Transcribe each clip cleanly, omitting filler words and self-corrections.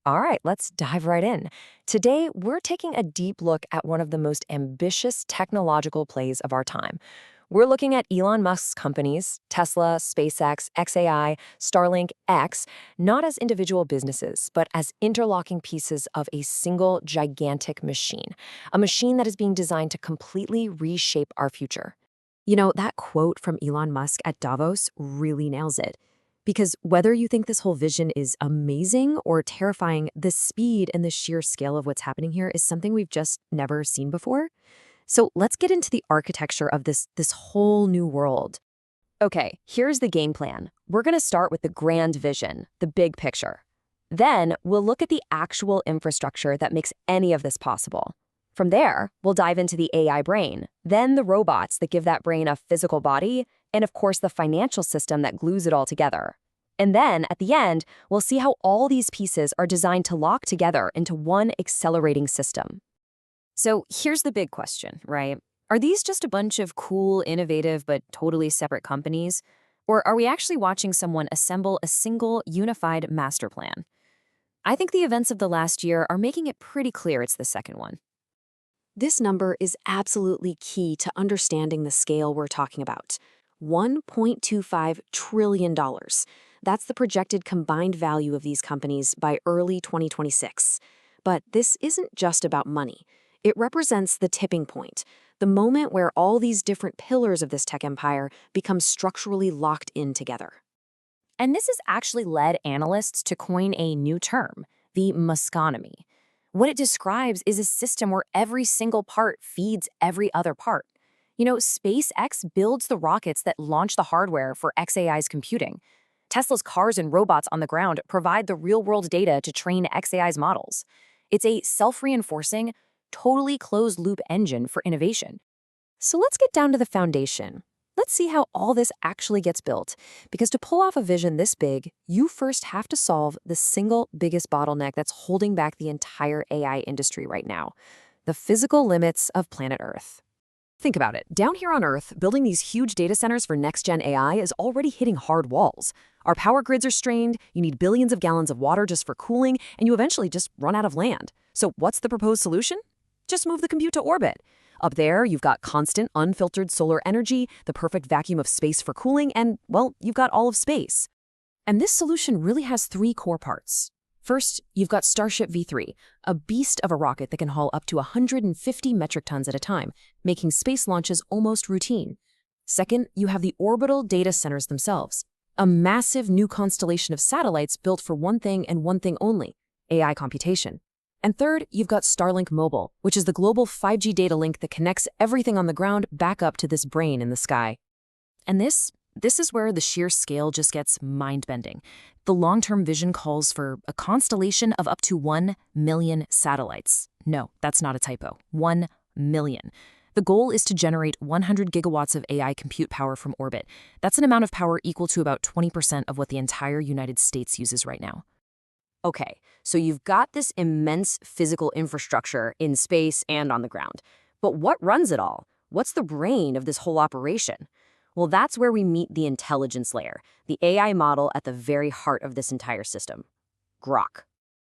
All right, let's dive right in. Today, we're taking a deep look at one of the most ambitious technological plays of our time. We're looking at Elon Musk's companies, Tesla, SpaceX, xAI, Starlink, X, not as individual businesses, but as interlocking pieces of a single gigantic machine, a machine that is being designed to completely reshape our future. That quote from Elon Musk at Davos really nails it. Because whether you think this whole vision is amazing or terrifying, the speed and the sheer scale of what's happening here is something we've just never seen before. So let's get into the architecture of this whole new world. Okay, here's the game plan. We're going to start with the grand vision, the big picture. Then we'll look at the actual infrastructure that makes any of this possible. From there, we'll dive into the AI brain, then the robots that give that brain a physical body, and of course the financial system that glues it all together. And then, at the end, we'll see how all these pieces are designed to lock together into one accelerating system. So here's the big question, right? Are these just a bunch of cool, innovative, but totally separate companies? Or are we actually watching someone assemble a single, unified master plan? I think the events of the last year are making it pretty clear it's the second one. This number is absolutely key to understanding the scale we're talking about. $1.25 trillion. That's the projected combined value of these companies by early 2026. But this isn't just about money. It represents the tipping point, the moment where all these different pillars of this tech empire become structurally locked in together. And this has actually led analysts to coin a new term, the Muskonomy. What it describes is a system where every single part feeds every other part. SpaceX builds the rockets that launch the hardware for xAI's computing. Tesla's cars and robots on the ground provide the real-world data to train xAI's models. It's a self-reinforcing, totally closed-loop engine for innovation. So let's get down to the foundation. Let's see how all this actually gets built. Because to pull off a vision this big, you first have to solve the single biggest bottleneck that's holding back the entire AI industry right now: the physical limits of planet Earth. Think about it. Down here on Earth, building these huge data centers for next-gen AI is already hitting hard walls. Our power grids are strained, you need billions of gallons of water just for cooling, and you eventually just run out of land. So what's the proposed solution? Just move the compute to orbit. Up there, you've got constant, unfiltered solar energy, the perfect vacuum of space for cooling, and, well, you've got all of space. And this solution really has three core parts. First, you've got Starship V3, a beast of a rocket that can haul up to 150 metric tons at a time, making space launches almost routine. Second, you have the orbital data centers themselves, a massive new constellation of satellites built for one thing and one thing only: AI computation. And third, you've got Starlink Mobile, which is the global 5G data link that connects everything on the ground back up to this brain in the sky. And this is where the sheer scale just gets mind-bending. The long-term vision calls for a constellation of up to 1 million satellites. No, that's not a typo. 1 million. The goal is to generate 100 gigawatts of AI compute power from orbit. That's an amount of power equal to about 20% of what the entire United States uses right now. Okay, so you've got this immense physical infrastructure in space and on the ground. But what runs it all? What's the brain of this whole operation? Well, that's where we meet the intelligence layer, the AI model at the very heart of this entire system: Grok.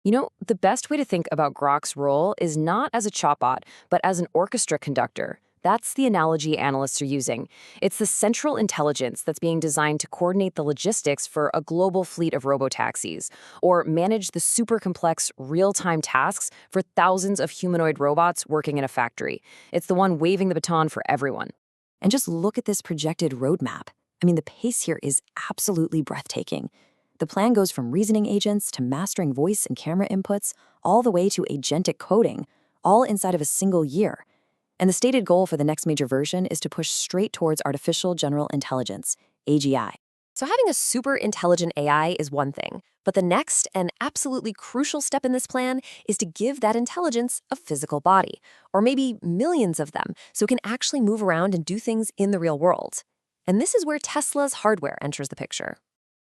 The best way to think about Grok's role is not as a chatbot, but as an orchestra conductor. That's the analogy analysts are using. It's the central intelligence that's being designed to coordinate the logistics for a global fleet of robotaxis, or manage the super complex real-time tasks for thousands of humanoid robots working in a factory. It's the one waving the baton for everyone. And just look at this projected roadmap. The pace here is absolutely breathtaking. The plan goes from reasoning agents to mastering voice and camera inputs, all the way to agentic coding, all inside of a single year. And the stated goal for the next major version is to push straight towards artificial general intelligence, AGI. So having a super intelligent AI is one thing, but the next and absolutely crucial step in this plan is to give that intelligence a physical body, or maybe millions of them, so it can actually move around and do things in the real world. And this is where Tesla's hardware enters the picture.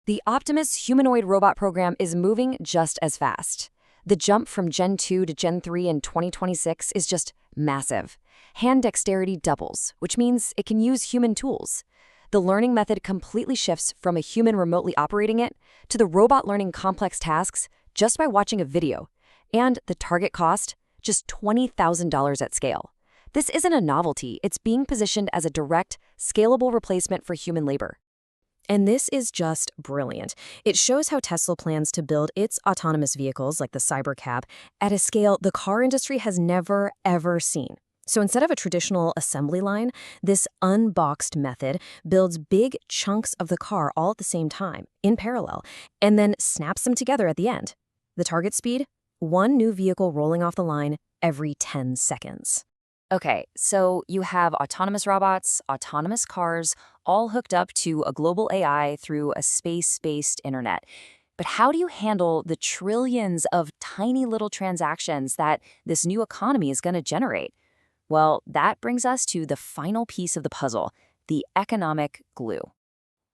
The Optimus humanoid robot program is moving just as fast. The jump from Gen 2 to Gen 3 in 2026 is just massive. Hand dexterity doubles, which means it can use human tools. The learning method completely shifts from a human remotely operating it to the robot learning complex tasks just by watching a video. And the target cost? Just $20,000 at scale. This isn't a novelty, it's being positioned as a direct, scalable replacement for human labor. And this is just brilliant. It shows how Tesla plans to build its autonomous vehicles, like the Cybercab, at a scale the car industry has never, ever seen. So instead of a traditional assembly line, this unboxed method builds big chunks of the car all at the same time, in parallel, and then snaps them together at the end. The target speed? One new vehicle rolling off the line every 10 seconds. Okay, so you have autonomous robots, autonomous cars, all hooked up to a global AI through a space-based internet. But how do you handle the trillions of tiny little transactions that this new economy is going to generate? Well, that brings us to the final piece of the puzzle, the economic glue.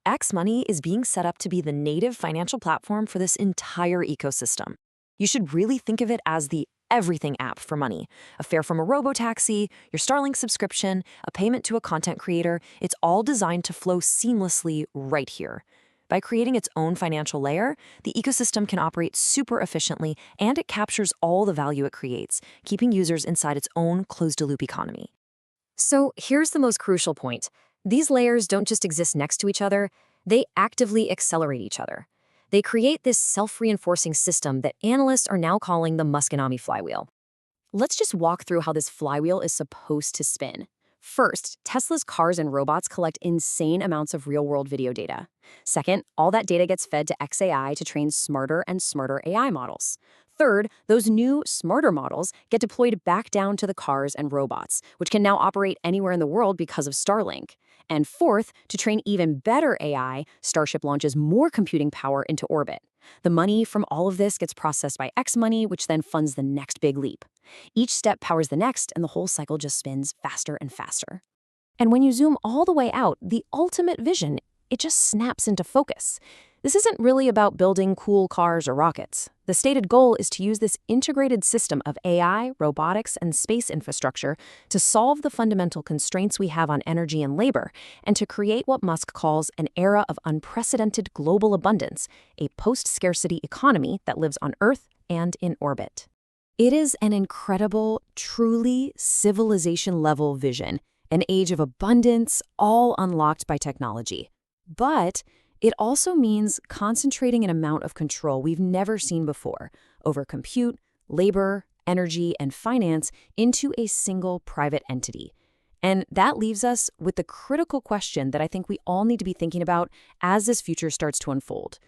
xMoney is being set up to be the native financial platform for this entire ecosystem. You should really think of it as the everything app for money. A fare from a robotaxi, your Starlink subscription, a payment to a content creator, it's all designed to flow seamlessly right here. By creating its own financial layer, the ecosystem can operate super efficiently and it captures all the value it creates, keeping users inside its own closed-loop economy. So here's the most crucial point. These layers don't just exist next to each other, they actively accelerate each other. They create this self-reinforcing system that analysts are now calling the Muskonomy flywheel. Let's just walk through how this flywheel is supposed to spin. First, Tesla's cars and robots collect insane amounts of real-world video data. Second, all that data gets fed to xAI to train smarter and smarter AI models. Third, those new, smarter models get deployed back down to the cars and robots, which can now operate anywhere in the world because of Starlink. And fourth, to train even better AI, Starship launches more computing power into orbit. The money from all of this gets processed by xMoney, which then funds the next big leap. Each step powers the next, and the whole cycle just spins faster and faster. And when you zoom all the way out, the ultimate vision, it just snaps into focus. This isn't really about building cool cars or rockets. The stated goal is to use this integrated system of AI, robotics, and space infrastructure to solve the fundamental constraints we have on energy and labor, and to create what Musk calls an era of unprecedented global abundance, a post-scarcity economy that lives on Earth and in orbit. It is an incredible, truly civilization-level vision, an age of abundance, all unlocked by technology. But it also means concentrating an amount of control we've never seen before over compute, labor, energy, and finance into a single private entity. And that leaves us with the critical question that I think we all need to be thinking about as this future starts to unfold.